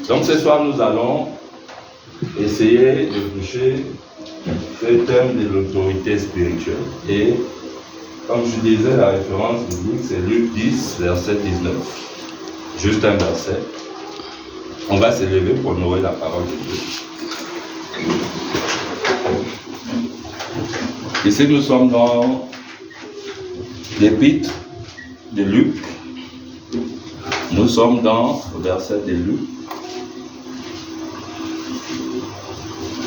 Donc ce soir, nous allons essayer de toucher ce thème de l'autorité spirituelle. Et comme je disais, la référence biblique, c'est Luc 10, verset 19. Juste un verset. On va s'élever pour honorer la parole de Dieu. Ici, nous sommes dans l'épître de Luc. Nous sommes dans le verset de Luc.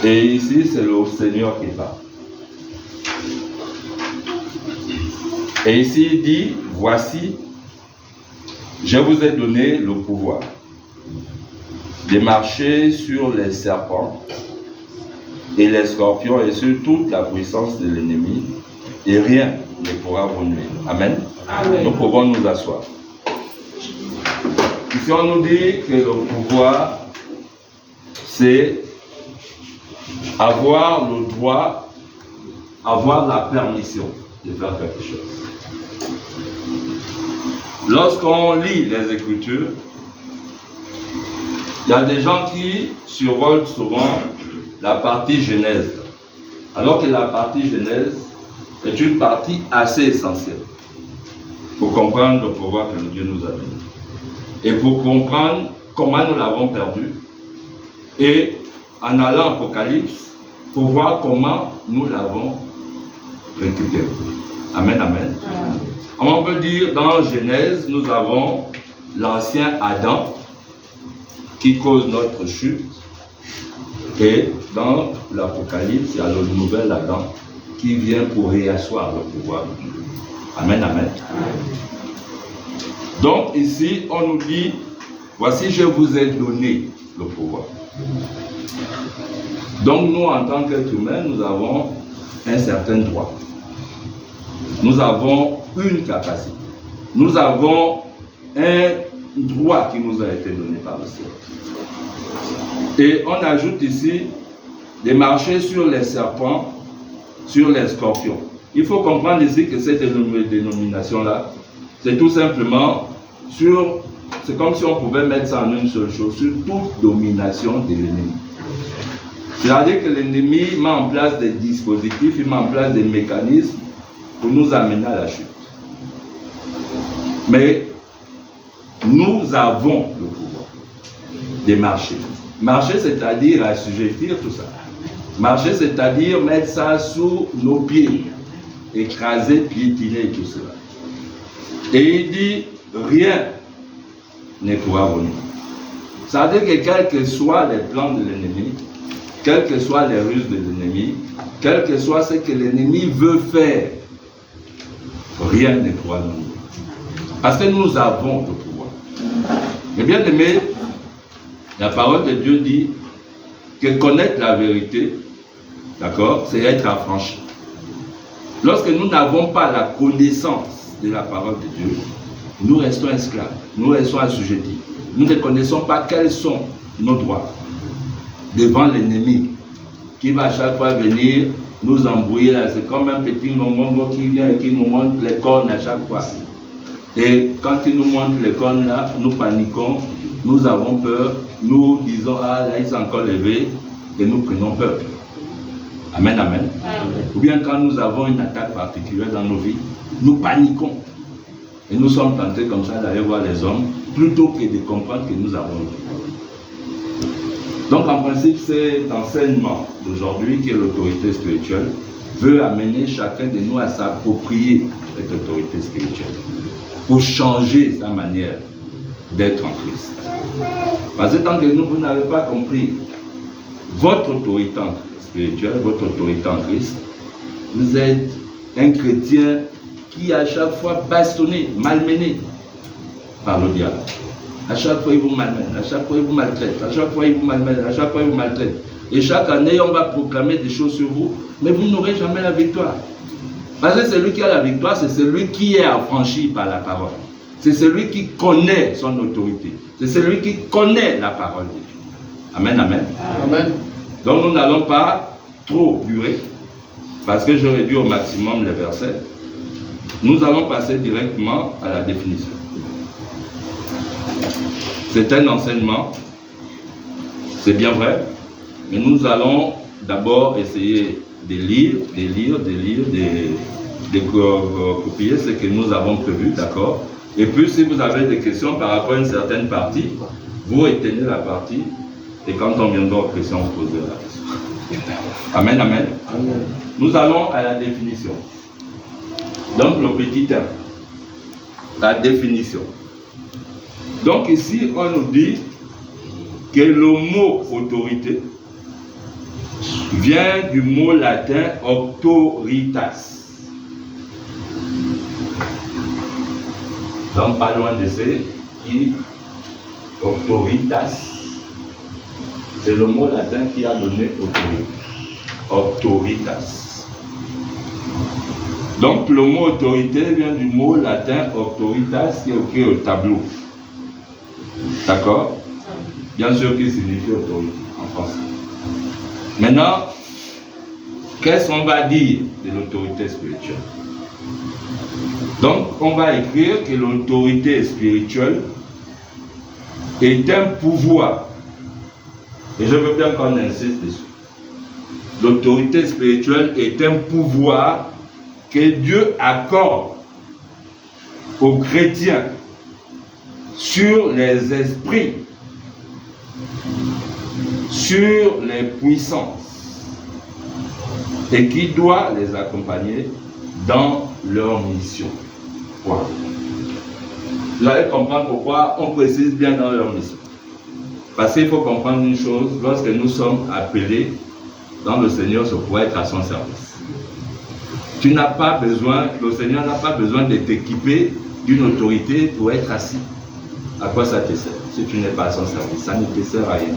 Et ici, c'est le Seigneur qui parle. Et ici, il dit, voici, je vous ai donné le pouvoir de marcher sur les serpents et les scorpions et sur toute la puissance de l'ennemi, et rien ne pourra vous nuire. Amen. Amen. Nous pouvons nous asseoir. Ici, on nous dit que le pouvoir, c'est avoir le droit, avoir la permission de faire quelque chose. Lorsqu'on lit les Écritures, il y a des gens qui survolent souvent la partie Genèse, alors que la partie Genèse est une partie assez essentielle pour comprendre le pouvoir que Dieu nous a donné et pour comprendre comment nous l'avons perdu, et en allant à Apocalypse pour voir comment nous l'avons récupéré. Amen, amen. On peut dire dans Genèse, nous avons l'ancien Adam qui cause notre chute, et dans l'Apocalypse, il y a le nouvel Adam qui vient pour réasseoir le pouvoir de Dieu. Amen, amen. Donc ici, on nous dit, voici, je vous ai donné le pouvoir. Donc nous, en tant qu'êtres humains, nous avons un certain droit. Nous avons une capacité. Nous avons un droit qui nous a été donné par le Seigneur. Et on ajoute ici de marcher sur les serpents, sur les scorpions. Il faut comprendre ici que cette dénomination-là, c'est tout simplement sur, c'est comme si on pouvait mettre ça en une seule chose, sur toute domination de l'ennemi. C'est-à-dire que l'ennemi met en place des dispositifs, il met en place des mécanismes pour nous amener à la chute. Mais nous avons le pouvoir de marcher. Marcher, c'est-à-dire assujettir tout ça. Marcher, c'est-à-dire mettre ça sous nos pieds, écraser, piétiner tout cela. Et il dit, rien ne pourra venir. Ça veut dire que quels que soient les plans de l'ennemi, quelles que soient les ruses de l'ennemi, quel que soit ce que l'ennemi veut faire, rien ne pourra nous nuire. Parce que nous avons le pouvoir. Mais bien aimé, la parole de Dieu dit que connaître la vérité, d'accord, c'est être affranchi. Lorsque nous n'avons pas la connaissance de la parole de Dieu, nous restons esclaves, nous restons assujettis. Nous ne connaissons pas quels sont nos droits devant l'ennemi qui va à chaque fois venir nous embrouiller là. C'est comme un petit mongongo qui vient et qui nous montre les cornes à chaque fois. Et quand il nous montre les cornes là, nous paniquons, nous avons peur, nous disons ah là il s'est encore levé et nous prenons peur. Amen, amen. Ou bien quand nous avons une attaque particulière dans nos vies, nous paniquons. Et nous sommes tentés comme ça d'aller voir les hommes plutôt que de comprendre que nous avons. Donc en principe, cet enseignement d'aujourd'hui qui est l'autorité spirituelle veut amener chacun de nous à s'approprier cette autorité spirituelle pour changer sa manière d'être en Christ. Parce que tant que vous n'avez pas compris votre autorité spirituelle, votre autorité en Christ, vous êtes un chrétien qui est à chaque fois bastonné, malmené par le diable. À chaque fois, il vous malmène, à chaque fois, il vous maltraite, à chaque fois, il vous malmène, à chaque fois, il vous maltraite. Et chaque année, on va proclamer des choses sur vous, mais vous n'aurez jamais la victoire. Parce que celui qui a la victoire, c'est celui qui est affranchi par la parole. C'est celui qui connaît son autorité. C'est celui qui connaît la parole de Dieu. Amen, amen. Amen. Donc, nous n'allons pas trop durer, parce que je réduis au maximum les versets. Nous allons passer directement à la définition. C'est un enseignement C'est bien vrai, mais nous allons d'abord essayer de lire, de copier ce que nous avons prévu, d'accord? Et puis si vous avez des questions par rapport à une certaine partie, vous retenez la partie, et quand on viendra aux questions, vous posez la question. Amen, amen. Amen. Nous allons à la définition. Donc le petit 1, la définition. Donc ici, on nous dit que le mot autorité vient du mot latin auctoritas. Donc pas loin de ce auctoritas. C'est le mot latin qui a donné autorité. Auctoritas. Donc le mot autorité vient du mot latin auctoritas qui est écrit au tableau. D'accord? Bien sûr qui signifie autorité en français. Maintenant, qu'est-ce qu'on va dire de l'autorité spirituelle? Donc, on va écrire que l'autorité spirituelle est un pouvoir. Et je veux bien qu'on insiste dessus. L'autorité spirituelle est un pouvoir que Dieu accorde aux chrétiens sur les esprits, sur les puissances, et qui doit les accompagner dans leur mission. Voilà. Vous allez comprendre pourquoi on précise bien dans leur mission. Parce qu'il faut comprendre une chose, lorsque nous sommes appelés dans le Seigneur, c'est pour être à son service. Tu n'as pas besoin, le Seigneur n'a pas besoin de t'équiper d'une autorité pour être assis. À quoi ça te sert si tu n'es pas à son service? Ça ne te sert à rien.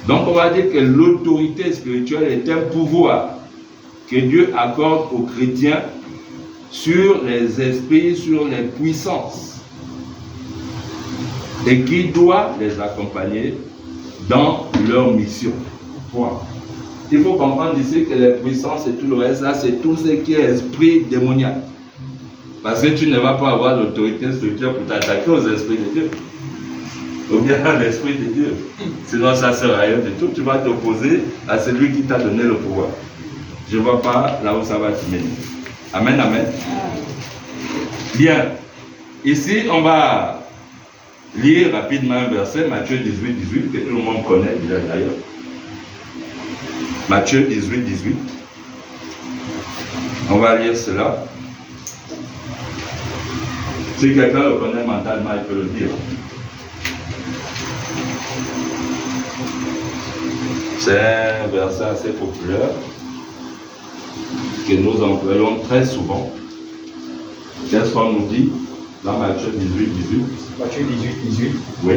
Donc on va dire que l'autorité spirituelle est un pouvoir que Dieu accorde aux chrétiens sur les esprits, sur les puissances, et qui doit les accompagner dans leur mission. Point. Il faut comprendre ici que les puissances et tout le reste, là, c'est tout ce qui est esprit démoniaque. Parce que tu ne vas pas avoir l'autorité spirituelle pour t'attaquer aux esprits de Dieu. Ou bien à l'esprit de Dieu. Sinon, ça ne sert à rien du tout. Tu vas t'opposer à celui qui t'a donné le pouvoir. Je ne vois pas là où ça va te mener. Amen, amen. Bien. Ici, on va lire rapidement un verset, Matthieu 18, 18, que tout le monde connaît d'ailleurs. Matthieu 18, 18. On va lire cela. Si quelqu'un le connaît mentalement, il peut le dire. C'est un verset assez populaire que nous employons très souvent. Qu'est-ce qu'on nous dit dans Matthieu 18, 18? Matthieu 18, 18. Oui.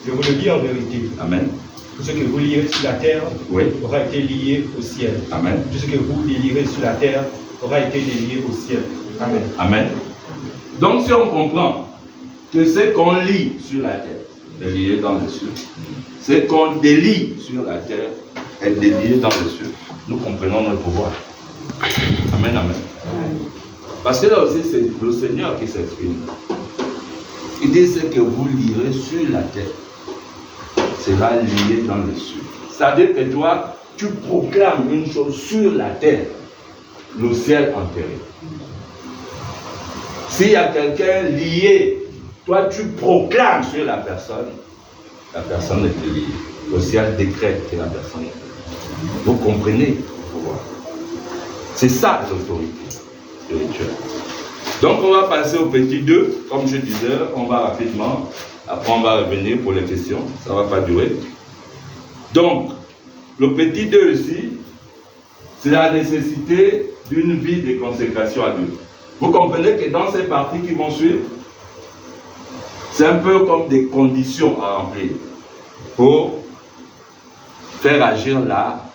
Je vous le dis en vérité. Amen. Tout ce que vous lirez sur la terre aura été lié au ciel. Amen. Tout ce que vous lirez sur la terre aura été lié au ciel. Amen. Amen. Donc si on comprend que ce qu'on lit sur la terre est lié dans les cieux, ce qu'on délie sur la terre est délié dans les cieux, nous comprenons notre pouvoir. Amen, amen. Parce que là aussi c'est le Seigneur qui s'exprime. Il dit ce que vous lirez sur la terre sera lié dans les cieux. C'est-à-dire que toi, tu proclames une chose sur la terre, le ciel enterré. S'il y a quelqu'un lié, toi tu proclames sur la personne est liée. Le ciel décrète que la personne est liée. Vous comprenez le pouvoir. C'est ça l'autorité spirituelle. Donc on va passer au petit 2. Comme je disais, on va rapidement. Après on va revenir pour les questions. Ça ne va pas durer. Donc, le petit 2 ici, c'est la nécessité d'une vie de consécration à Dieu. Vous comprenez que dans ces parties qui vont suivre, c'est un peu comme des conditions à remplir pour faire agir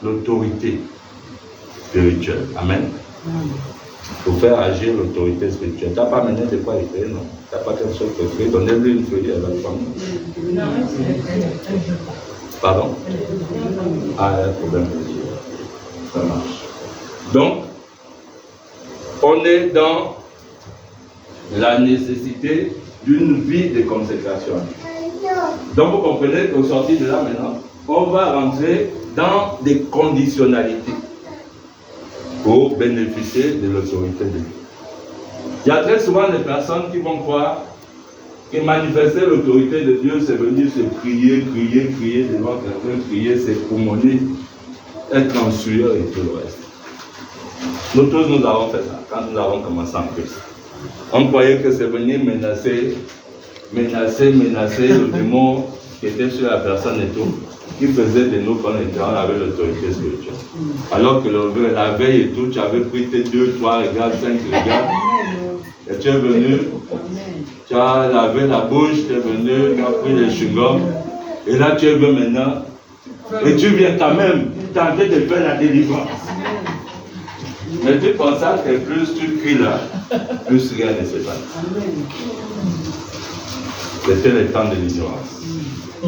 l'autorité spirituelle. Amen. Pour faire agir l'autorité spirituelle. Tu n'as pas mené de quoi écrire, non? Tu n'as pas quelque chose pour écrire. Donnez-lui une feuille, elle va le prendre. Pardon? Ah, il y a un problème. Ça marche. Donc, on est dans la nécessité d'une vie de consécration. Donc vous comprenez qu'au sortir de là maintenant, on va rentrer dans des conditionnalités pour bénéficier de l'autorité de Dieu. Il y a très souvent des personnes qui vont croire que manifester l'autorité de Dieu, c'est venir se crier devant quelqu'un, crier, c'est pulmoner, être en sueur et tout le reste. Nous tous, nous avons fait ça quand nous avons commencé en Christ. On croyait que c'est venir menacer le démon qui était sur la personne et tout, qui faisait de nous qu'on avait l'autorité spirituelle. Alors que la veille et tout, tu avais pris tes 2, 3 regards, 5 regards, et tu es venu, tu as lavé la bouche, tu es venu, tu as pris les chewing-gums, et là tu es venu maintenant, et tu viens quand même tenter de faire la délivrance. Mais tu penses que plus tu cries là, plus rien ne se passe. C'était le temps de l'ignorance.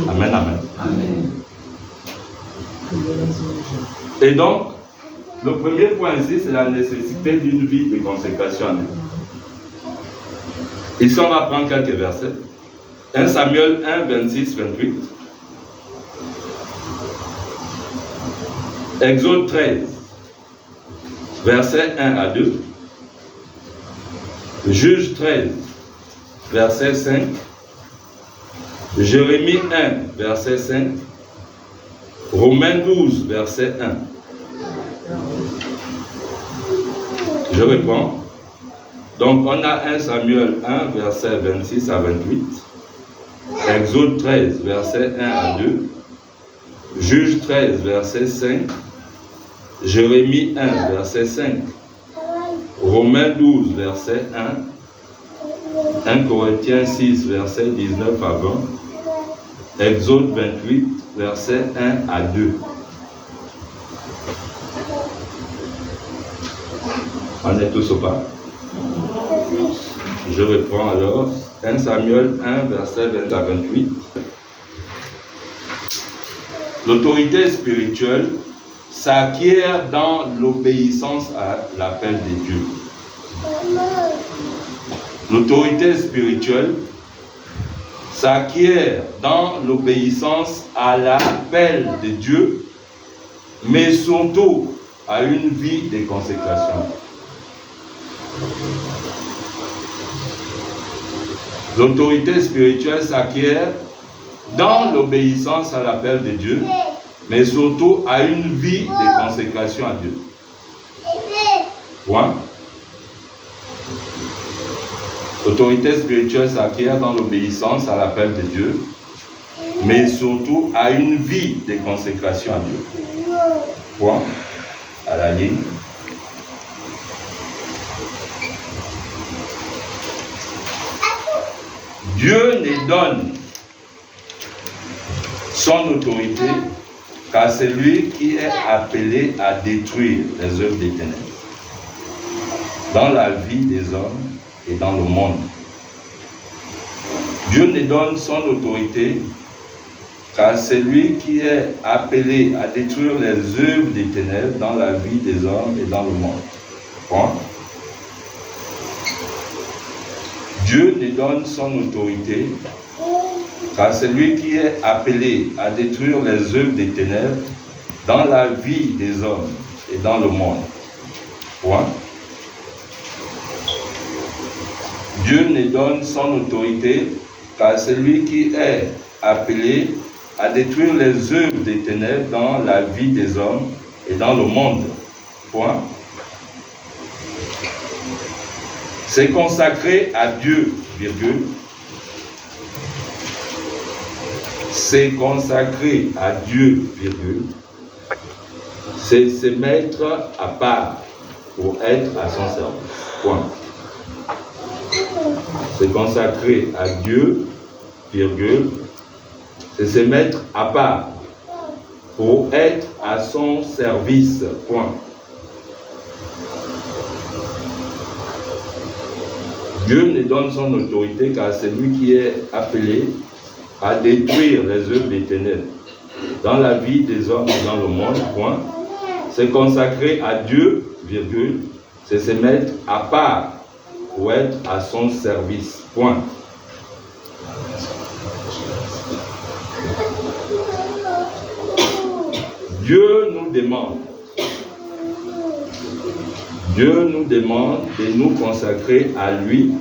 Amen, amen. Et donc, le premier point ici, c'est la nécessité d'une vie de consécration à Dieu. Ici, on va prendre quelques versets. 1 Samuel 1, 26, 28. Exode 13, versets 1 à 2. Juge 13, verset 5. Jérémie 1, verset 5. Romains 12, verset 1. Je reprends. Donc, on a 1 Samuel 1, verset 26 à 28. Exode 13, verset 1 à 2. Juge 13, verset 5. Jérémie 1, verset 5. Romains 12, verset 1. 1 Corinthiens 6, verset 19 à 20. Exode 28, verset 1 à 2. On est tous au pas. Je reprends alors 1 Samuel 1, verset 20 à 28. L'autorité spirituelle s'acquiert dans l'obéissance à l'appel de Dieu. L'autorité spirituelle s'acquiert dans l'obéissance à l'appel de Dieu, mais surtout à une vie de consécration. L'autorité spirituelle s'acquiert dans l'obéissance à l'appel de Dieu, mais surtout à une vie de consécration à Dieu. Point. L'autorité spirituelle s'acquiert dans l'obéissance à l'appel de Dieu, mais surtout à une vie de consécration à Dieu. Point. À la ligne. Dieu ne donne son autorité qu'à celui qui est appelé à détruire les œuvres des ténèbres dans la vie des hommes et dans le monde. Dieu ne donne son autorité qu'à celui qui est appelé à détruire les œuvres des ténèbres dans la vie des hommes et dans le monde. Point. Dieu ne donne son autorité qu'à celui qui est appelé à détruire les œuvres des ténèbres dans la vie des hommes et dans le monde. Point. Dieu ne donne son autorité qu'à celui qui est appelé à détruire les œuvres des ténèbres dans la vie des hommes et dans le monde. Point. C'est consacré à Dieu, virgule. C'est consacré à Dieu, virgule. C'est se mettre à part pour être à son service. Point. C'est consacré à Dieu, virgule. C'est se mettre à part pour être à son service. Point. Dieu ne donne son autorité qu'à celui qui est appelé à détruire les œuvres des ténèbres dans la vie des hommes et dans le monde. Point. C'est consacré à Dieu, virgule. C'est se mettre à part pour être à son service. Point. Dieu nous demande de nous consacrer à lui.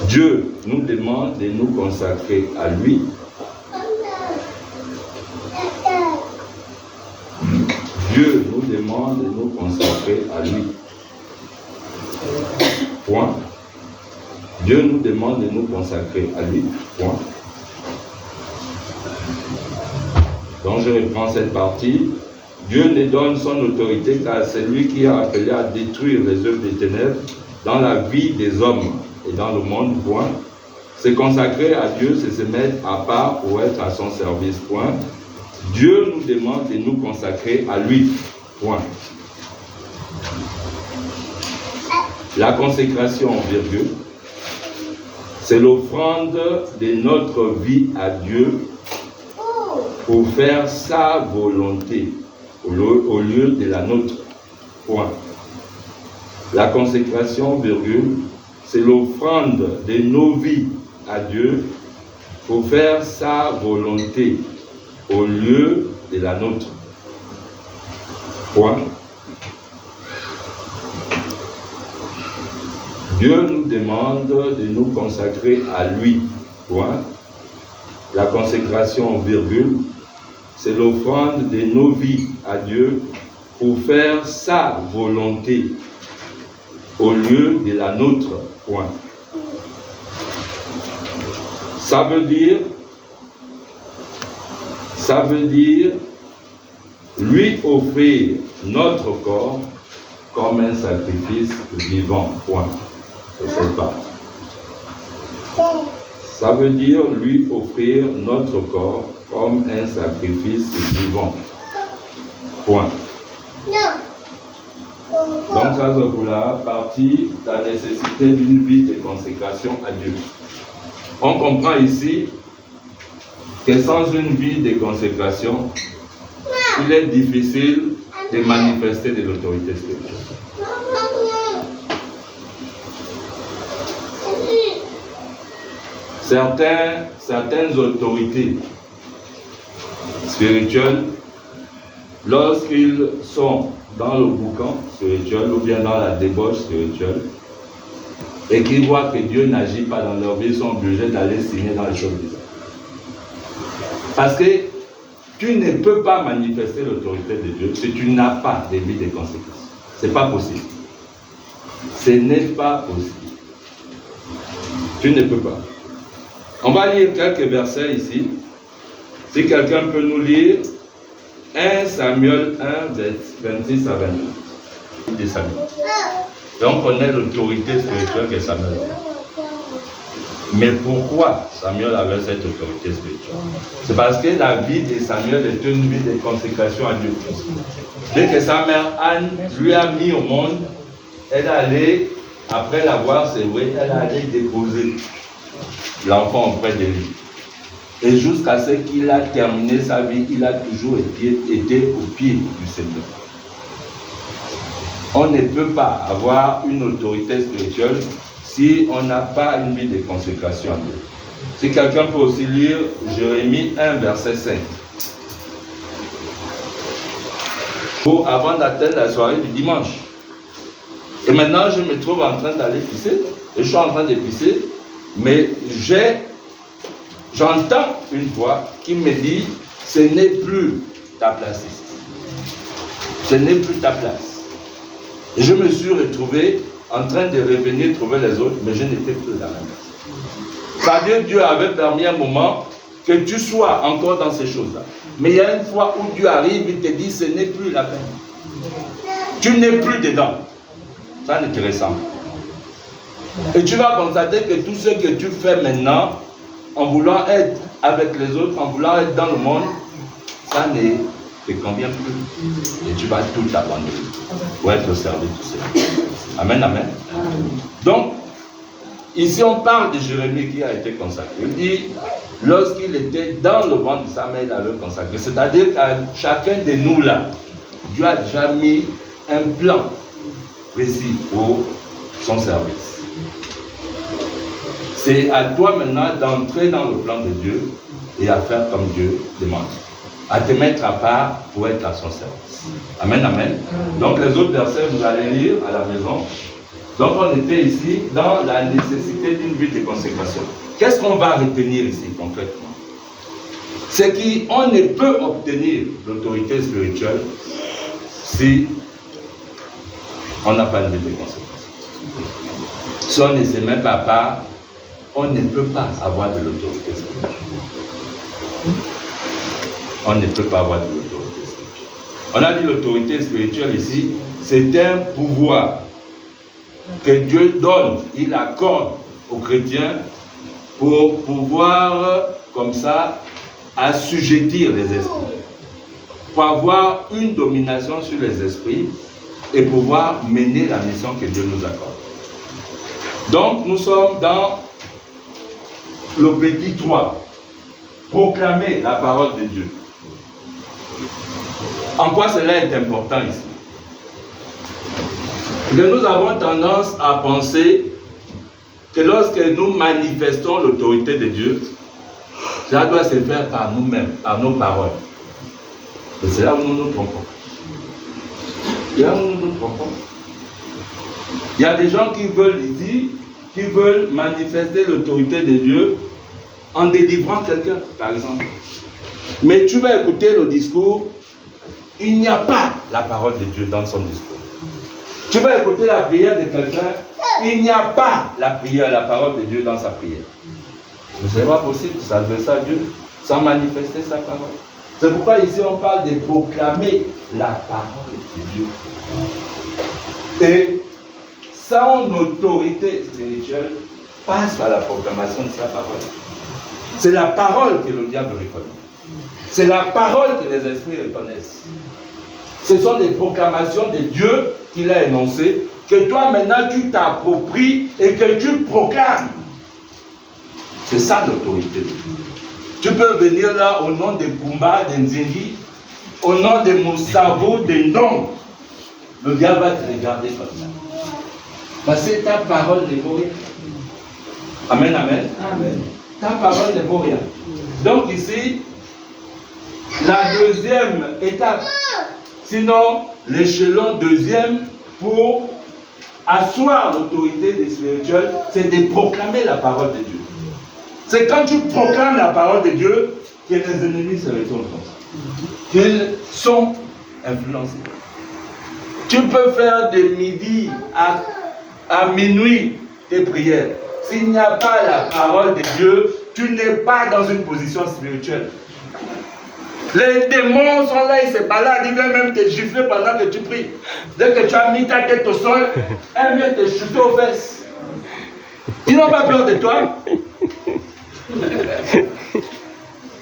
Dieu nous demande de nous consacrer à lui. Dieu nous demande de nous consacrer à lui. Point. Dieu nous demande de nous consacrer à lui. Point. Donc je reprends cette partie. Dieu ne donne son autorité qu'à celui qui a appelé à détruire les œuvres des ténèbres dans la vie des hommes et dans le monde. Point. Se consacrer à Dieu, c'est se mettre à part pour être à son service. Point. Dieu nous demande de nous consacrer à lui. Point. La consécration, virgule, c'est l'offrande de notre vie à Dieu pour faire sa volonté au lieu de la nôtre. Point. La consécration, virgule, c'est l'offrande de nos vies à Dieu pour faire sa volonté au lieu de la nôtre. Point. Dieu nous demande de nous consacrer à lui. Point. La consécration, virgule, c'est l'offrande de nos vies à Dieu pour faire sa volonté au lieu de la nôtre. Point. Ça veut dire lui offrir notre corps comme un sacrifice vivant. Point. C'est cette part. Ça veut dire lui offrir notre corps comme un sacrifice vivant. Point. Donc ça c'est pour la partie de la nécessité d'une vie de consécration à Dieu. On comprend ici que sans une vie de consécration, il est difficile de manifester de l'autorité spirituelle. Certaines autorités spirituelles, lorsqu'ils sont dans le boucan spirituel ou bien dans la débauche spirituelle, et qu'ils voient que Dieu n'agit pas dans leur vie, ils sont obligés d'aller signer dans les choses bizarres. Parce que tu ne peux pas manifester l'autorité de Dieu si tu n'as pas de vie de conséquences. Ce n'est pas possible. Ce n'est pas possible. Tu ne peux pas. On va lire quelques versets ici. Si quelqu'un peut nous lire 1 Samuel 1, 26 à 28. De Samuel. Et on connaît l'autorité spirituelle que Samuel a. Mais pourquoi Samuel avait cette autorité spirituelle? C'est parce que la vie de Samuel est une vie de consécration à Dieu. Dès que sa mère Anne lui a mis au monde, elle allait, après l'avoir sévré, elle allait déposer l'enfant auprès de lui. Et jusqu'à ce qu'il a terminé sa vie, il a toujours été au pied du Seigneur. On ne peut pas avoir une autorité spirituelle si on n'a pas une vie de consécration à Dieu. Si quelqu'un peut aussi lire Jérémie 1, verset 5. Avant d'atteindre la soirée du dimanche. Et maintenant, je me trouve en train d'aller pisser. Et je suis en train de pisser. Mais j'entends une voix qui me dit, ce n'est plus ta place ici. Ce n'est plus ta place. Et je me suis retrouvé en train de revenir trouver les autres, mais je n'étais plus la même place. C'est-à-dire Dieu avait permis un moment que tu sois encore dans ces choses-là. Mais il y a une fois où Dieu arrive, il te dit, ce n'est plus la peine. Tu n'es plus dedans. Ça ne te ressemble. Et tu vas constater que tout ce que tu fais maintenant, en voulant être avec les autres, en voulant être dans le monde, ça ne te convient plus. Et tu vas tout abandonner pour être au service du Seigneur. Amen, amen. Donc, ici on parle de Jérémie qui a été consacré. Il dit, lorsqu'il était dans le ventre de sa mère, il avait consacré. C'est-à-dire qu'à chacun de nous là, Dieu a déjà mis un plan précis pour son service. C'est à toi maintenant d'entrer dans le plan de Dieu et à faire comme Dieu demande. À te mettre à part pour être à son service. Amen, amen. Donc les autres versets, vous allez lire à la maison. Donc on était ici dans la nécessité d'une vie de consécration. Qu'est-ce qu'on va retenir ici concrètement? C'est qu'on ne peut obtenir l'autorité spirituelle si on n'a pas de vie de consécration. Si on ne se met pas à part, on ne peut pas avoir de l'autorité spirituelle. On ne peut pas avoir de l'autorité spirituelle. On a dit l'autorité spirituelle ici, c'est un pouvoir que Dieu donne, il accorde aux chrétiens pour pouvoir, comme ça, assujettir les esprits. Pour avoir une domination sur les esprits et pouvoir mener la mission que Dieu nous accorde. Donc, nous sommes dans le petit 3. Proclamer la parole de Dieu. En quoi cela est important ici? Que nous avons tendance à penser que lorsque nous manifestons l'autorité de Dieu, ça doit se faire par nous-mêmes, par nos paroles. Et c'est là où nous nous trompons. C'est là où nous nous trompons. Il y a des gens qui veulent ici, qui veulent manifester l'autorité de Dieu en délivrant quelqu'un, par exemple. Mais tu vas écouter le discours, il n'y a pas la parole de Dieu dans son discours. Tu vas écouter la prière de quelqu'un, il n'y a pas la prière, la parole de Dieu dans sa prière. Mais ce n'est pas possible de s'adresser à Dieu sans manifester sa parole. C'est pourquoi ici on parle de proclamer la parole de Dieu. Et son autorité spirituelle passe par la proclamation de sa parole. C'est la parole que le diable reconnaît. C'est la parole que les esprits reconnaissent. Ce sont des proclamations de Dieu qu'il a énoncées, que toi maintenant tu t'appropries et que tu proclames. C'est ça l'autorité. Tu peux venir là au nom de Pumba, de Nzingi, au nom de Moussavo, de Ndong. Le diable va te regarder comme ça. Parce que ta parole ne vaut rien. Amen, amen. Amen. Ta parole ne vaut rien. Donc ici, la deuxième étape, sinon l'échelon deuxième pour asseoir l'autorité des spirituels, c'est de proclamer la parole de Dieu. C'est quand tu proclames la parole de Dieu que les ennemis se retournent comme ça. Qu'ils sont influencés. Tu peux faire de midi à minuit tes prières. S'il n'y a pas la parole de Dieu, tu n'es pas dans une position spirituelle. Les démons sont là, ils se baladent, ils viennent même te gifler pendant que tu pries. Dès que tu as mis ta tête au sol, elles viennent te chuter aux fesses. Ils n'ont pas peur de toi.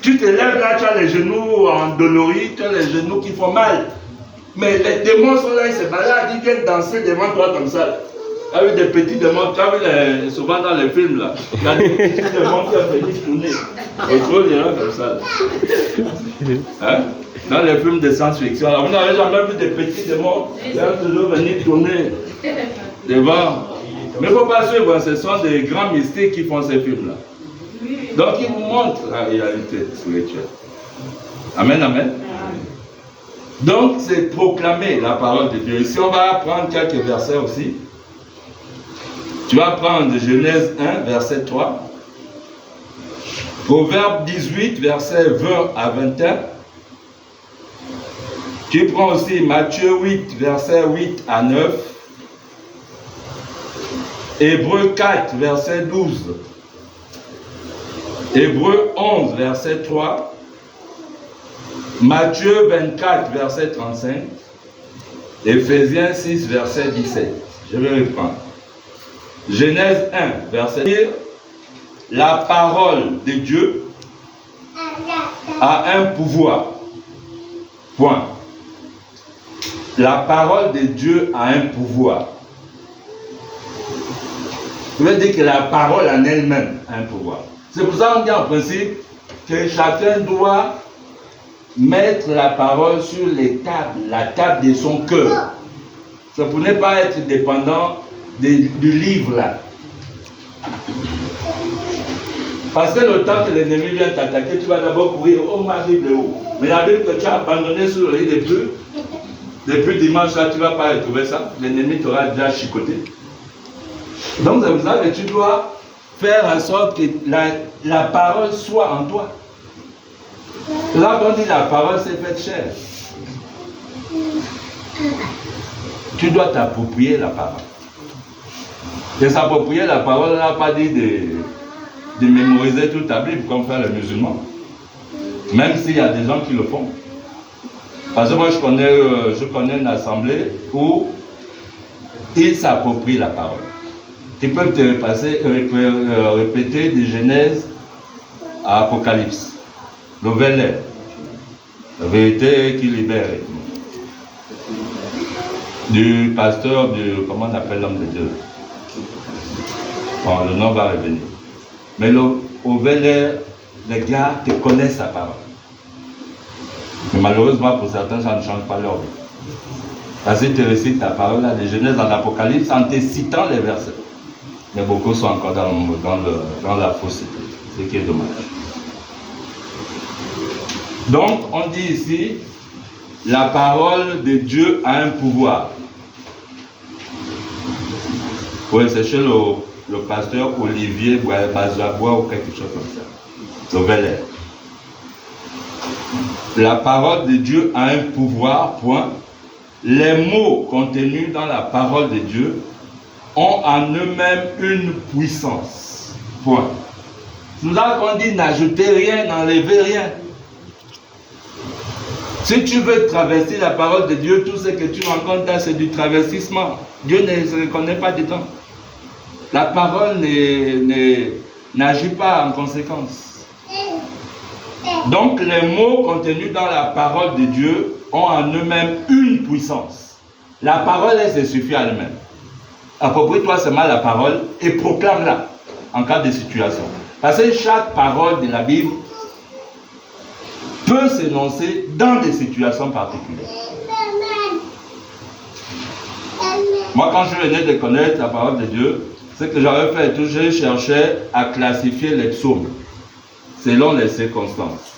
Tu te lèves là, tu as les genoux endoloris, tu as les genoux qui font mal. Mais les démons sont là, ils se baladent, ils viennent danser devant toi comme ça. Tu as vu des petits démons, tu as vu souvent dans les films là, il y a des petits démons qui ont venu tourner. Et trop il y en a comme ça. Hein? Dans les films de science-fiction, vous n'avez jamais vu des petits démons qui ont toujours venu tourner devant. Mais il ne faut pas suivre, ce sont des grands mystiques qui font ces films là. Donc ils vous montrent la réalité spirituelle. Amen, amen. Donc c'est proclamer la parole de Dieu. Ici on va prendre quelques versets aussi. Tu vas prendre Genèse 1, verset 3. Proverbe 18, verset 20 à 21. Tu prends aussi Matthieu 8, verset 8 à 9. Hébreux 4, verset 12. Hébreux 11, verset 3. Matthieu 24, verset 35. Éphésiens 6, verset 17. Je vais reprendre. Genèse 1, verset 1. La parole de Dieu a un pouvoir. Point. La parole de Dieu a un pouvoir. Je veux dire que la parole en elle-même a un pouvoir. C'est pour ça qu'on dit en principe que chacun doit mettre la parole sur les tables, la table de son cœur. Ça pour ne pas être dépendant du livre là. Parce que le temps que l'ennemi vient t'attaquer, tu vas d'abord courir, oh ma Bible est où? Mais la Bible que tu as abandonnée sur le lit depuis dimanche, là, tu ne vas pas retrouver ça. L'ennemi t'aura déjà chicoté. Donc c'est pour ça que tu dois faire en sorte que la parole soit en toi. Là, quand on dit la parole s'est faite chair, tu dois t'approprier la parole. Et s'approprier la parole, on n'a pas dit de mémoriser toute ta Bible comme font les musulmans. Même s'il y a des gens qui le font. Parce que moi, je connais une assemblée où ils s'approprient la parole. Ils peuvent te répéter de Genèse à Apocalypse. Nouvelle ère. La vérité qui libère. Du pasteur, comment on appelle l'homme de Dieu? Bon, le nom va revenir. Mais au Véler, les gars te connaissent sa parole. Mais malheureusement, pour certains, ça ne change pas leur vie. Parce que tu récites ta parole là, de Genèse en Apocalypse en te citant les versets. Mais beaucoup sont encore dans la fausseté, ce qui est dommage. Donc, on dit ici, la parole de Dieu a un pouvoir. Oui, c'est chez le pasteur Olivier Bazabois ou quelque chose comme ça. Le Véler. La parole de Dieu a un pouvoir, point. Les mots contenus dans la parole de Dieu ont en eux-mêmes une puissance, point. Nous avons dit n'ajoutez rien, n'enlevez rien. Si tu veux traverser la parole de Dieu, tout ce que tu rencontres là, c'est du traversissement. Dieu ne se reconnaît pas dedans. La parole n'agit pas en conséquence. Donc les mots contenus dans la parole de Dieu ont en eux-mêmes une puissance. La parole, elle se suffit à elle-même. Approprie-toi seulement la parole et proclame-la en cas de situation. Parce que chaque parole de la Bible peut s'énoncer dans des situations particulières. Moi, quand je venais de connaître la parole de Dieu, ce que j'avais fait, je cherchais à classifier les psaumes selon les circonstances.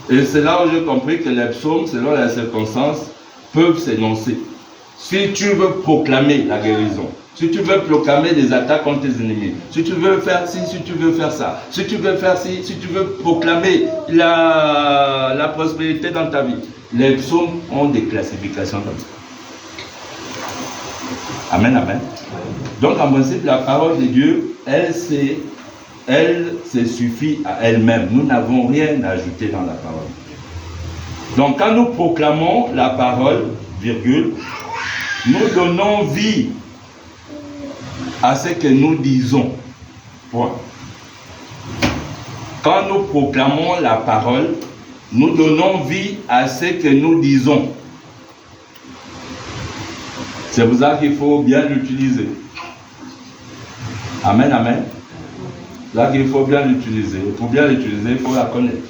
Et c'est là où j'ai compris que les psaumes, selon les circonstances, peuvent s'énoncer. Si tu veux proclamer la guérison, si tu veux proclamer des attaques contre tes ennemis, si tu veux faire ci, si tu veux faire ça, si tu veux faire ci, si tu veux proclamer la prospérité dans ta vie, les psaumes ont des classifications comme ça. Amen, amen. Donc en principe, la parole de Dieu, elle se suffit à elle-même. Nous n'avons rien à ajouter dans la parole. Donc quand nous proclamons la parole, virgule, nous donnons vie à ce que nous disons. Point. Quand nous proclamons la parole, nous donnons vie à ce que nous disons. C'est pour ça qu'il faut bien l'utiliser. Amen, amen. Là qu'il faut bien l'utiliser. Pour bien l'utiliser, il faut la connaître.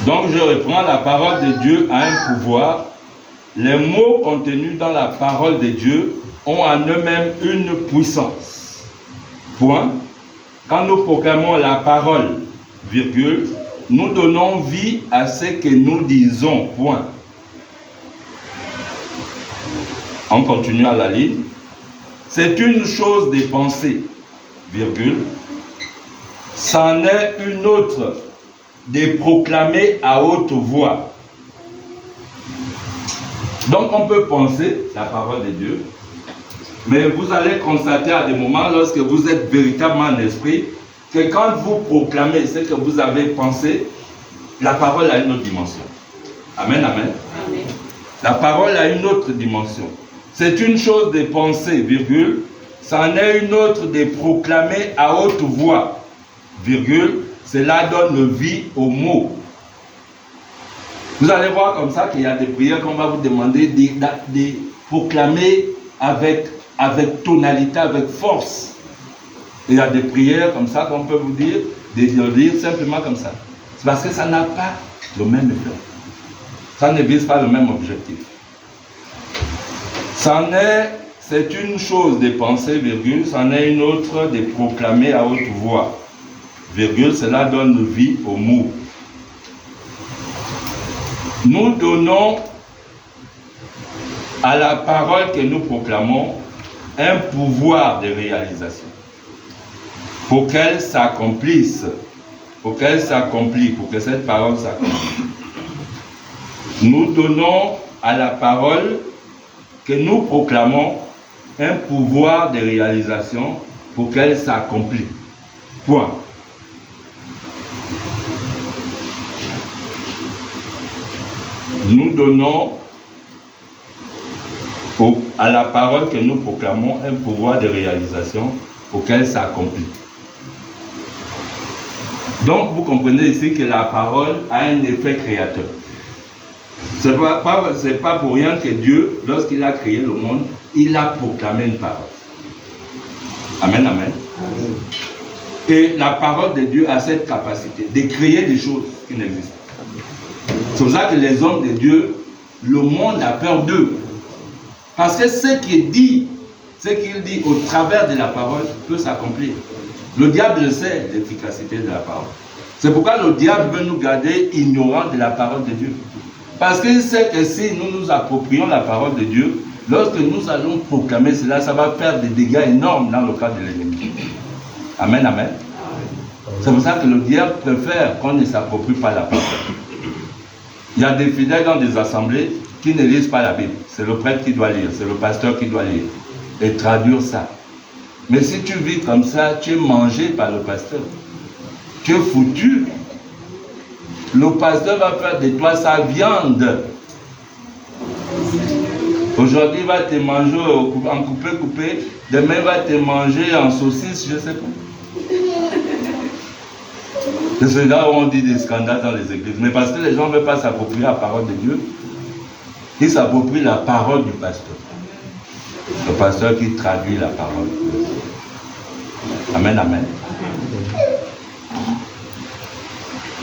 Donc je reprends, la parole de Dieu a un pouvoir. Les mots contenus dans la parole de Dieu ont en eux-mêmes une puissance. Point. Quand nous proclamons la parole, virgule, nous donnons vie à ce que nous disons. Point. On continue à la ligne. C'est une chose de penser, virgule. C'en est une autre de proclamer à haute voix. Donc on peut penser la parole de Dieu, mais vous allez constater à des moments, lorsque vous êtes véritablement en esprit, que quand vous proclamez ce que vous avez pensé, la parole a une autre dimension. Amen, amen. Amen. La parole a une autre dimension. C'est une chose de penser, virgule, c'en est une autre de proclamer à haute voix, virgule, cela donne vie aux mots. Vous allez voir comme ça qu'il y a des prières qu'on va vous demander de proclamer avec tonalité, avec force. Il y a des prières comme ça qu'on peut vous dire, de dire simplement comme ça. C'est parce que ça n'a pas le même effet. Ça ne vise pas le même objectif. c'est une chose de penser, virgule, c'en est une autre de proclamer à haute voix. Virgule, cela donne vie au mot. Nous donnons à la parole que nous proclamons un pouvoir de réalisation pour qu'elle s'accomplisse, pour que cette parole s'accomplisse. Nous donnons à la parole que nous proclamons un pouvoir de réalisation pour qu'elle s'accomplisse. Point. Nous donnons à la parole que nous proclamons un pouvoir de réalisation pour qu'elle s'accomplisse. Donc, vous comprenez ici que la parole a un effet créateur. Ce n'est pas pour rien que Dieu, lorsqu'il a créé le monde, il a proclamé une parole. Amen, amen. Et la parole de Dieu a cette capacité de créer des choses qui n'existent pas. C'est pour ça que les hommes de Dieu, le monde a peur d'eux. Parce que ce qu'il dit au travers de la parole peut s'accomplir. Le diable sait l'efficacité de la parole. C'est pourquoi le diable veut nous garder ignorants de la parole de Dieu. Parce qu'il sait que si nous nous approprions la parole de Dieu, lorsque nous allons proclamer cela, ça va faire des dégâts énormes dans le cas de l'ennemi. Amen, amen. C'est pour ça que le diable préfère qu'on ne s'approprie pas la parole. Il y a des fidèles dans des assemblées qui ne lisent pas la Bible. C'est le prêtre qui doit lire, c'est le pasteur qui doit lire et traduire ça. Mais si tu vis comme ça, tu es mangé par le pasteur. Tu es foutu. Le pasteur va faire de toi sa viande. Aujourd'hui, il va te manger en coupé. Demain, il va te manger en saucisse, je ne sais pas. C'est là où on dit des scandales dans les églises. Mais parce que les gens ne veulent pas s'approprier la parole de Dieu, ils s'approprient la parole du pasteur. Le pasteur qui traduit la parole. Amen, amen.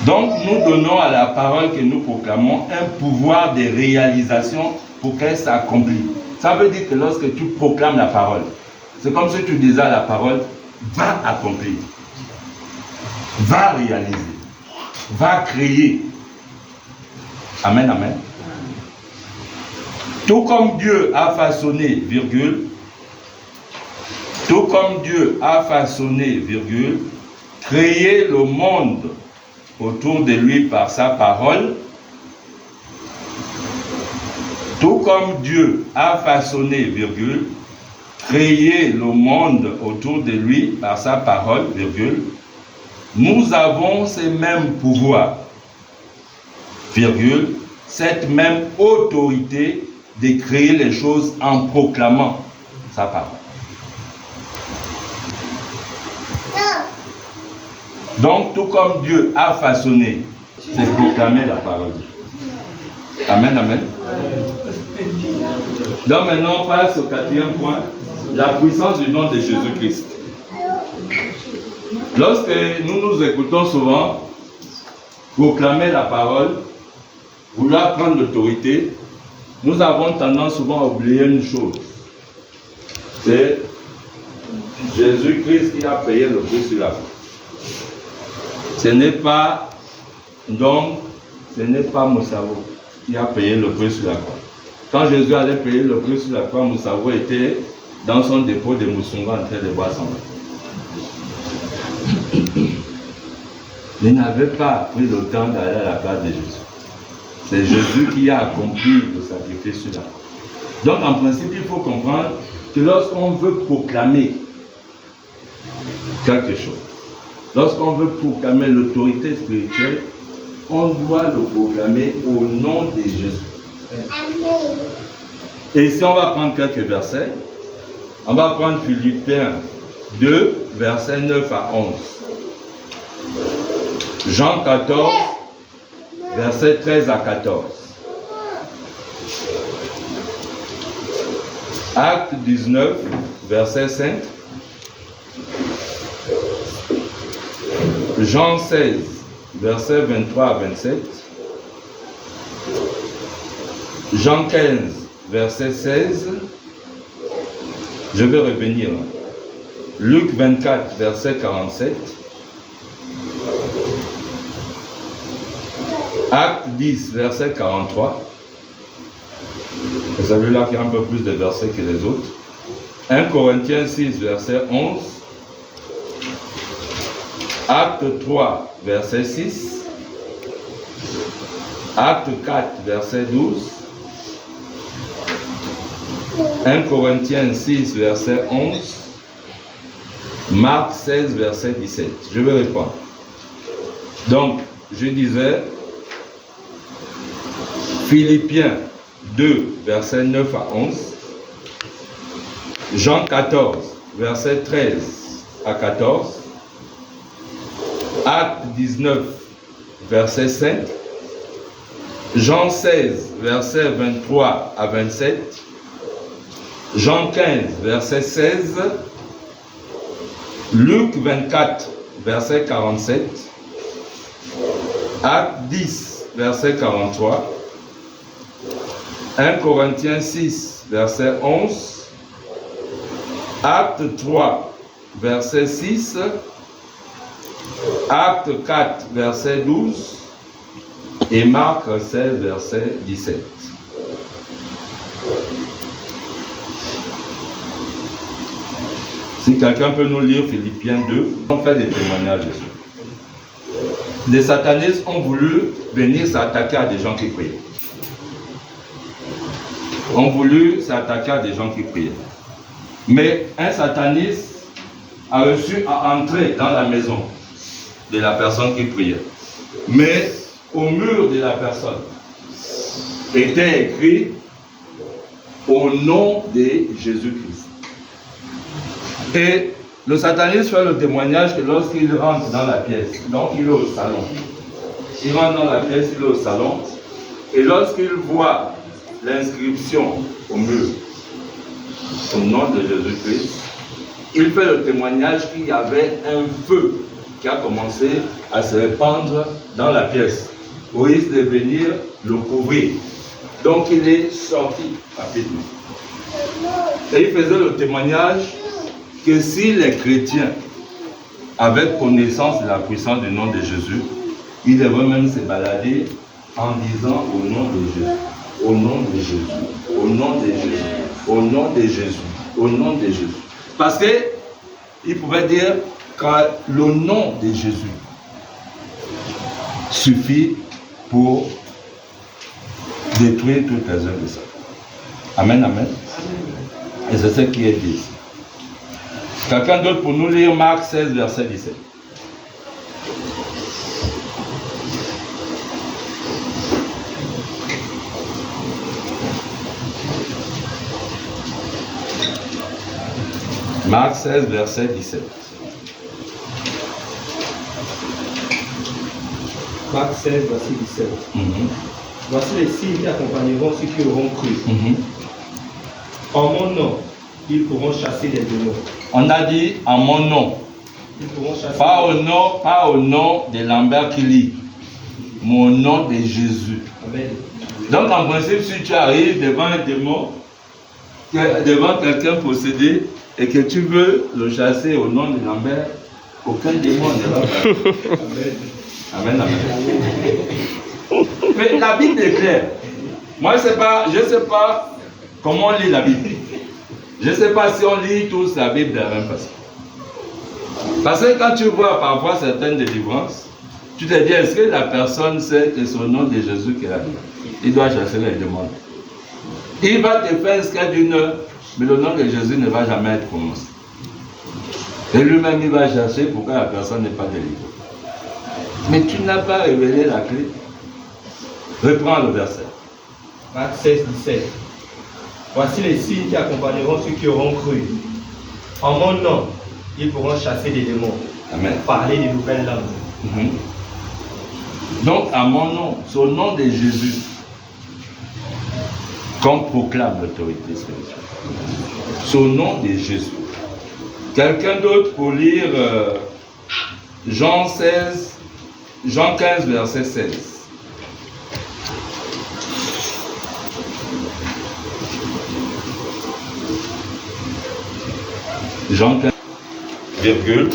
Donc, nous donnons à la parole que nous proclamons un pouvoir de réalisation pour qu'elle s'accomplisse. Ça veut dire que lorsque tu proclames la parole, c'est comme si tu disais à la parole, va accomplir, va réaliser, va créer. Amen, amen. Tout comme Dieu a façonné, virgule, tout comme Dieu a façonné, virgule, créé le monde autour de lui par sa parole, tout comme Dieu a façonné, virgule, créé le monde autour de lui par sa parole, virgule, nous avons ces mêmes pouvoirs, virgule, cette même autorité de créer les choses en proclamant sa parole. Donc, tout comme Dieu a façonné, c'est proclamer la parole. Amen, amen. Donc maintenant, on passe au quatrième point, la puissance du nom de Jésus-Christ. Lorsque nous nous écoutons souvent proclamer la parole, vouloir prendre l'autorité, nous avons tendance souvent à oublier une chose. C'est Jésus-Christ qui a payé le prix sur la croix. Ce n'est pas Moussavo qui a payé le prix sur la croix. Quand Jésus allait payer le prix sur la croix, Moussavo était dans son dépôt de Moussunga en train de boire son vin. Il n'avait pas pris le temps d'aller à la place de Jésus. C'est Jésus qui a accompli le sacrifice sur la croix. Donc en principe, il faut comprendre que lorsqu'on veut proclamer quelque chose, lorsqu'on veut proclamer l'autorité spirituelle, on doit le proclamer au nom de Jésus. Et ici, on va prendre quelques versets. On va prendre Philippiens 2, versets 9 à 11. Jean 14, versets 13 à 14. Acte 19, verset 5. Jean 16, versets 23 à 27. Jean 15, verset 16. Je vais revenir. Luc 24, verset 47. Acte 10, verset 43. C'est celui-là qui a un peu plus de versets que les autres. 1 Corinthiens 6, verset 11. Acte 3, verset 6. Acte 4, verset 12. 1 Corinthiens 6, verset 11. Marc 16, verset 17. Je vais répondre. Donc, je disais, Philippiens 2, verset 9 à 11. Jean 14, verset 13 à 14. Acte 19, verset 5. Jean 16, verset 23 à 27. Jean 15, verset 16. Luc 24, verset 47. Acte 10, verset 43. 1 Corinthiens 6, verset 11. Acte 3, verset 6. Acte 4, verset 12. Et Marc 16, verset 17. Si quelqu'un peut nous lire Philippiens 2, on fait des témoignages dessus. Les satanistes ont voulu venir s'attaquer à des gens qui priaient. Ont voulu s'attaquer à des gens qui priaient. Mais un sataniste a reçu à entrer dans la maison de la personne qui priait. Mais au mur de la personne était écrit au nom de Jésus-Christ. Et le sataniste fait le témoignage que lorsqu'il rentre dans la pièce, donc il est au salon, il rentre dans la pièce, il est au salon, et lorsqu'il voit l'inscription au mur, au nom de Jésus-Christ, il fait le témoignage qu'il y avait un feu qui a commencé à se répandre dans la pièce, au risque de venir le couvrir. Donc il est sorti rapidement. Et il faisait le témoignage que si les chrétiens avaient connaissance de la puissance du nom de Jésus, ils devraient même se balader en disant au nom de Jésus, au nom de Jésus, au nom de Jésus, au nom de Jésus, au nom de Jésus. Parce qu'ils pouvaient dire que le nom de Jésus suffit pour détruire toutes les œuvres de Satan. Amen, amen. Et c'est ce qui est dit ici. Quelqu'un d'autre pour nous lire Marc 16, verset 17. Marc 16, verset 17. Marc 16, verset 17. Voici les signes qui accompagneront ceux qui auront cru. En mon nom, ils pourront chasser les démons. On a dit en mon nom. Ils pourront chasser Pas au nom de Lambert qui lit. Mon nom de Jésus. Amen. Donc en principe, si tu arrives devant un démon, devant quelqu'un possédé, et que tu veux le chasser au nom de Lambert, aucun démon ne va pas. Amen, amen. Mais la Bible est claire. Moi, je ne sais pas comment on lit la Bible. Je ne sais pas si on lit tous la Bible de la même façon. Parce que quand tu vois parfois certaines délivrances, tu te dis, est-ce que la personne sait que c'est au nom de Jésus qu'elle a dit? Il doit chasser les démons. Il va te faire ce d'une heure, mais le nom de Jésus ne va jamais être prononcé. Et lui-même, il va chercher pourquoi la personne n'est pas délivrée. Mais tu n'as pas révélé la clé. Reprends le verset. Marc 16, 17. Voici les signes qui accompagneront ceux qui auront cru. En mon nom, ils pourront chasser des démons. Amen. Parler des nouvelles langues. Donc, à mon nom, c'est au nom de Jésus qu'on proclame l'autorité spirituelle. C'est au nom de Jésus. Quelqu'un d'autre pour lire Jean 15, verset 16. Jean 15, virgule.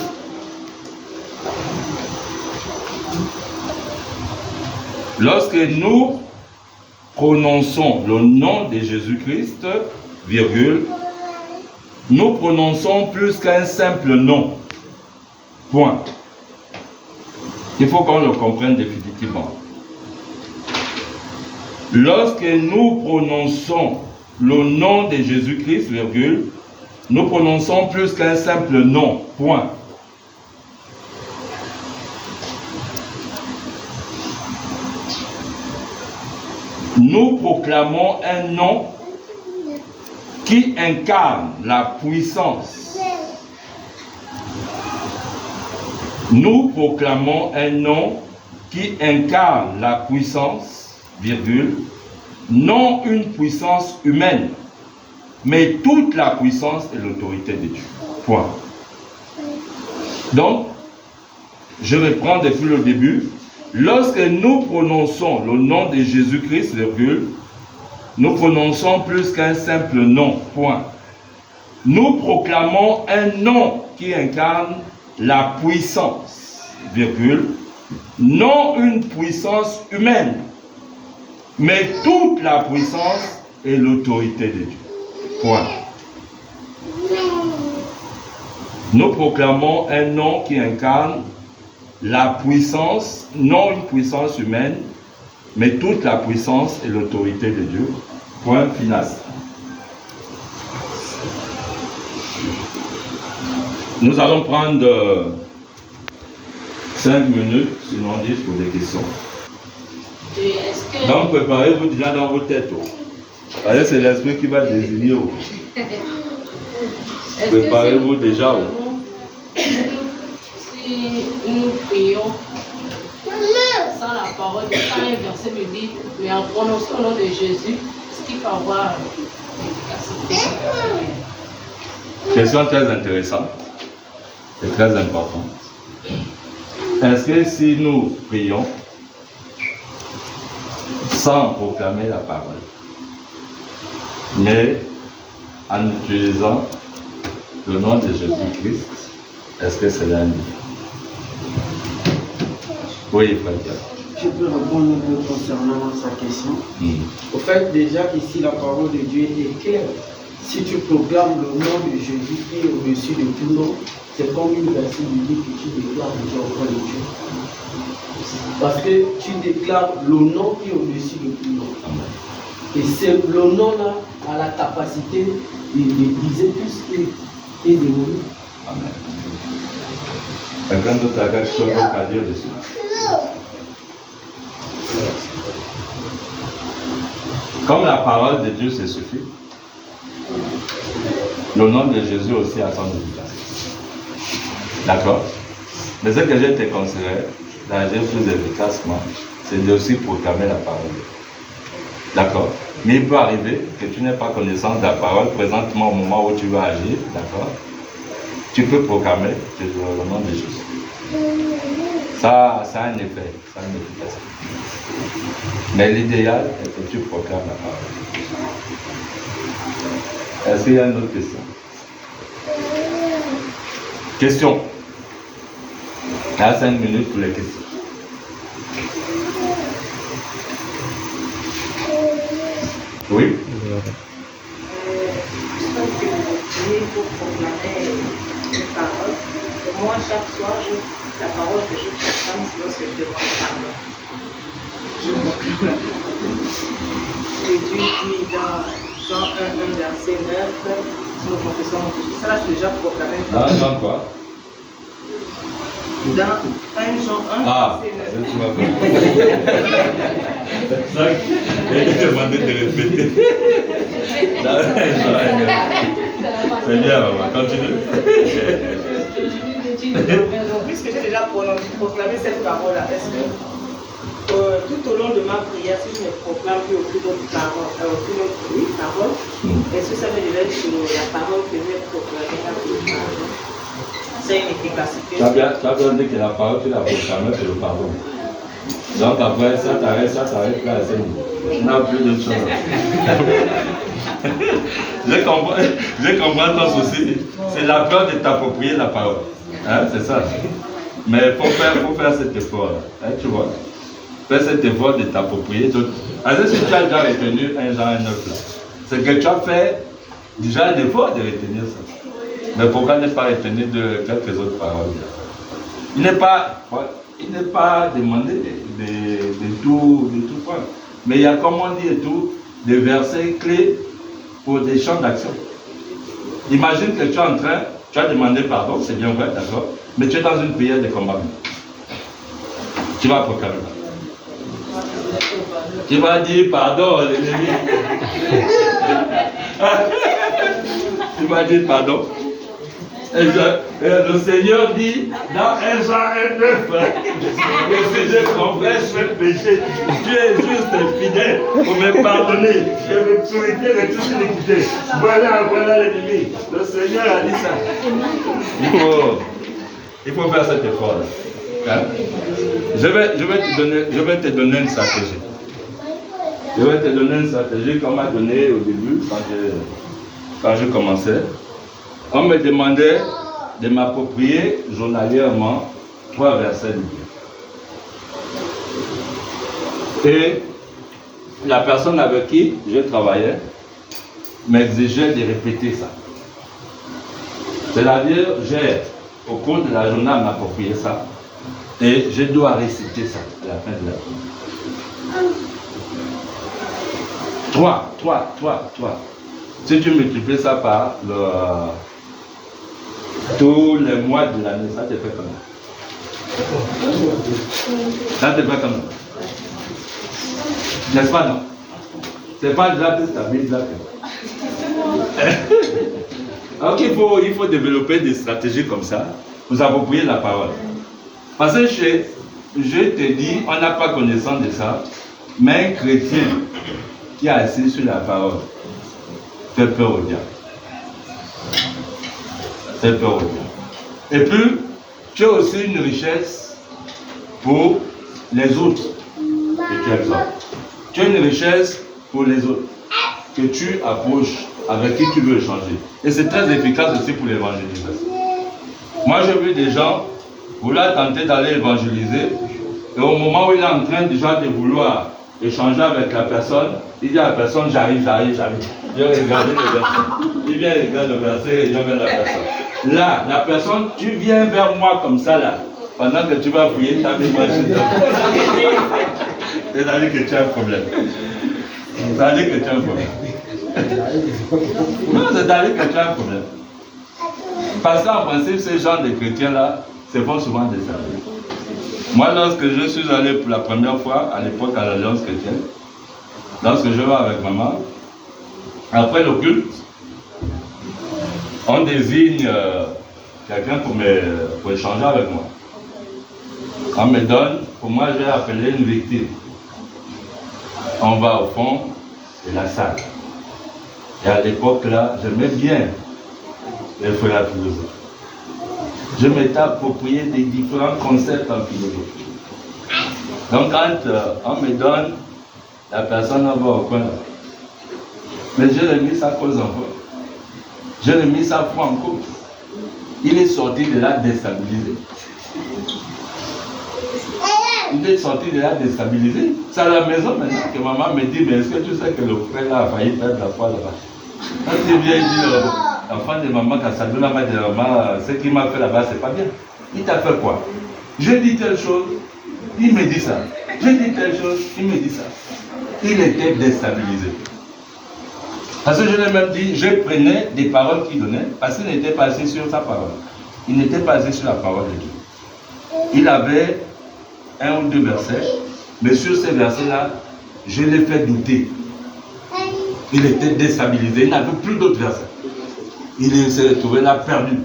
Lorsque nous prononçons le nom de Jésus-Christ, virgule, nous prononçons plus qu'un simple nom. Point. Il faut qu'on le comprenne définitivement. Lorsque nous prononçons le nom de Jésus-Christ, virgule, nous prononçons plus qu'un simple nom. Point. Nous proclamons un nom qui incarne la puissance. Nous proclamons un nom qui incarne la puissance, virgule, non une puissance humaine, mais toute la puissance et l'autorité de Dieu. Point. Donc, je reprends depuis le début. Lorsque nous prononçons le nom de Jésus-Christ, virgule, nous prononçons plus qu'un simple nom. Point. Nous proclamons un nom qui incarne la puissance, virgule, non une puissance humaine, mais toute la puissance et l'autorité de Dieu. Point. Nous proclamons un nom qui incarne la puissance, non une puissance humaine, mais toute la puissance et l'autorité de Dieu. Point final. Nous allons prendre 5 minutes, sinon 10 pour des questions. Donc préparez-vous déjà dans vos têtes. Allez, c'est l'esprit qui va désigner. Préparez-vous déjà. Si nous prions sans la parole, sans un verset biblique, mais en prononçant le nom de Jésus, est-ce qu'il peut avoir efficacité? Question très intéressante et très importante. Est-ce que si nous prions sans proclamer la parole, mais en utilisant le nom de Jésus-Christ, est-ce que c'est l'un? Oui, frère. Je peux répondre un peu concernant sa question. Au fait, déjà qu'ici la parole de Dieu est claire. Si tu proclames le nom de Jésus qui est au-dessus de tout nom, c'est comme une version biblique que tu déclares déjà auprès de Dieu. Parce que tu déclares le nom qui est au-dessus de tout nom. Et c'est le nom-là a la capacité de briser tout ce qui est démoniaque. Amen. Quelqu'un d'autre a quelque chose à dire dessus? Comme la parole de Dieu, c'est suffit. Le nom de Jésus aussi a son efficacité. D'accord? Mais ce que je te conseillerais d'agir plus efficacement, c'est de aussi proclamer la parole. D'accord? Mais il peut arriver que tu n'aies pas connaissance de la parole présentement au moment où tu vas agir. D'accord? Tu peux proclamer le nom de Jésus. Ça a un effet, ça a une efficacité. Mais l'idéal est que tu proclames la parole. Est-ce qu'il y a une autre question? Question. Il y a 5 minutes pour les questions. Oui? Pour proclamer une parole. Moi, chaque soir, la parole que je proclame, c'est lorsque je demande pardon. Je proclame la parole. Et Dieu dit dans Jean 1, verset 9, si nous confessons notre péché. Ça, là, c'est déjà proclamé. Dans Jean quoi? Dans 1 Jean 1, verset 9. Tu m'as c'est ça que j'ai demandé de répéter. C'est bien, maman. Continue. Puisque j'ai déjà proclamé cette parole-là, est-ce que tout au long de ma prière, si je ne proclame plus aucune autre parole, est-ce que ça veut dire que la parole que j'ai proclamée a plus pardon? C'est une efficacité. Tu as bien dit que la parole, tu l'as proclamée, c'est le pardon. Donc après, ça t'arrête là, c'est tu n'as plus de choses. Je comprends ton souci. C'est la peur de t'approprier la parole. Hein, c'est ça. Mais il faut faire cet effort-là. Hein, tu vois. Fais cet effort de t'approprier. Alors, si tu as déjà retenu un Jean 9 là, c'est que tu as fait déjà l'effort de retenir ça. Mais pourquoi ne pas retenir de quelques autres paroles? Il n'est pas demandé de tout prendre. Mais il y a, comme on dit et tout, des versets clés pour des champs d'action. Imagine que tu es en train, tu as demandé pardon, c'est bien vrai, d'accord, mais tu es dans une prière de combat. Tu vas proclamer. Tu vas dire pardon, l'ennemi. Tu vas dire pardon. Et le Seigneur dit dans 1 Jean 9 que si je confesse mes péchés, tu es juste fidèle pour me pardonner et me purifier de toute iniquité. Voilà l'ennemi. Le Seigneur a dit ça. Il faut faire cet effort-là. Hein? Je vais te donner une stratégie. Je vais te donner une stratégie qu'on m'a donnée au début quand je commençais. On me demandait de m'approprier journalièrement 3 versets de Bible. Et la personne avec qui je travaillais m'exigeait de répéter ça. C'est-à-dire, j'ai au cours de la journée à m'approprier ça et je dois réciter ça à la fin de la journée. 3. Si tu multiplies ça par tous les mois de l'année, ça te fait comment? Ça te fait comment? N'est-ce pas, non? C'est pas déjà plus stable là. Donc il faut développer des stratégies comme ça pour s'approprier la parole. Parce que je te dis, on n'a pas connaissance de ça, mais un chrétien qui est assis sur la parole fait peur au diable. Fait peur au diable. Et puis, tu as aussi une richesse pour les autres que tu exhortes. Tu as une richesse pour les autres que tu approches, avec qui tu veux échanger. Et c'est très efficace aussi pour l'évangélisation. Moi, j'ai vu des gens vouloir tenter d'aller évangéliser, et au moment où il est en train déjà de vouloir échanger avec la personne, il dit à la personne, j'arrive. Il regarde le verset. Il vient regarder le verset et il vient vers la personne. Là, la personne, tu viens vers moi comme ça là, pendant que tu vas prier, tu as l'évangélisation. C'est-à-dire que tu as un problème. C'est-à-dire que tu as un problème. Non, c'est-à-dire que tu as un problème. Parce qu'en principe, ces gens de chrétiens-là se font souvent desservir. Moi, lorsque je suis allé pour la première fois, à l'époque à l'Alliance chrétienne, lorsque je vais avec maman, après le culte, on désigne quelqu'un pour échanger avec moi. On me donne, pour moi, je vais appeler une victime. On va au fond de la salle. Et à l'époque là, j'aimais bien les frères philosophes. Je m'étais approprié des différents concepts en philosophie. Donc quand on me donne, la personne va au coin. Mais je l'ai mis sa cause en cause. Je l'ai mis sa foi en cause. Il est sorti de là déstabilisé. Il est sorti de là déstabilisé. C'est à la maison maintenant que maman me dit, mais est-ce que tu sais que le frère là a failli perdre la foi là-bas? Quand il vient, il dit, l'enfant de maman, quand ça donne la main de maman, ce qu'il m'a fait là-bas, c'est pas bien. Il t'a fait quoi? J'ai dit telle chose, il me dit ça. J'ai dit telle chose, il me dit ça. Il était déstabilisé. Parce que je l'ai même dit, je prenais des paroles qu'il donnait, parce qu'il n'était pas assis sur sa parole. Il n'était pas assis sur la parole de Dieu. Il avait 1 ou 2 versets, mais sur ces versets-là, je l'ai fait douter. Il était déstabilisé, il n'avait plus d'autres versets. Il s'est retrouvé là perdu.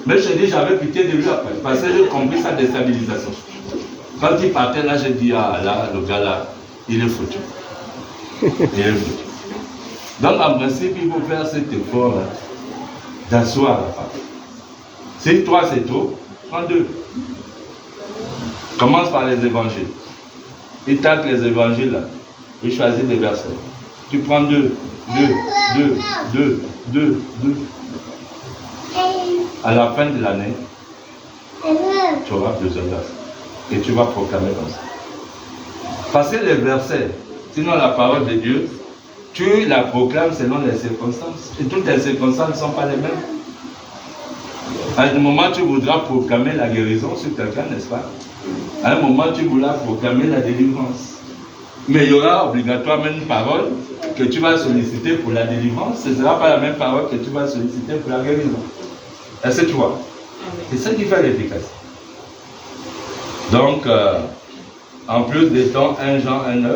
Mais je dis, j'avais pitié de lui après, parce que j'ai compris sa déstabilisation. Quand il partait là, j'ai dit, ah là, le gars là, il est foutu. Donc en principe, il faut faire cet effort là, d'asseoir la femme. Si 3 c'est trop, prends 2. Commence par les évangiles. Il tape les évangiles là. Il choisit des versets. Tu prends 2. À la fin de l'année, tu auras plusieurs versets. Et tu vas proclamer comme ça. Parce que les versets, sinon la parole de Dieu, tu la proclames selon les circonstances. Et toutes les circonstances ne sont pas les mêmes. À un moment, tu voudras proclamer la guérison sur quelqu'un, n'est-ce pas? À un moment, tu voudras proclamer la délivrance. Mais il y aura obligatoirement une parole que tu vas solliciter pour la délivrance. Ce ne sera pas la même parole que tu vas solliciter pour la guérison. Est-ce que tu vois? C'est ça qui fait l'efficacité. Donc, en plus des temps 1 Jean 1,9,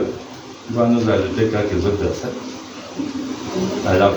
tu vas nous ajouter quelques autres versets. À la fin.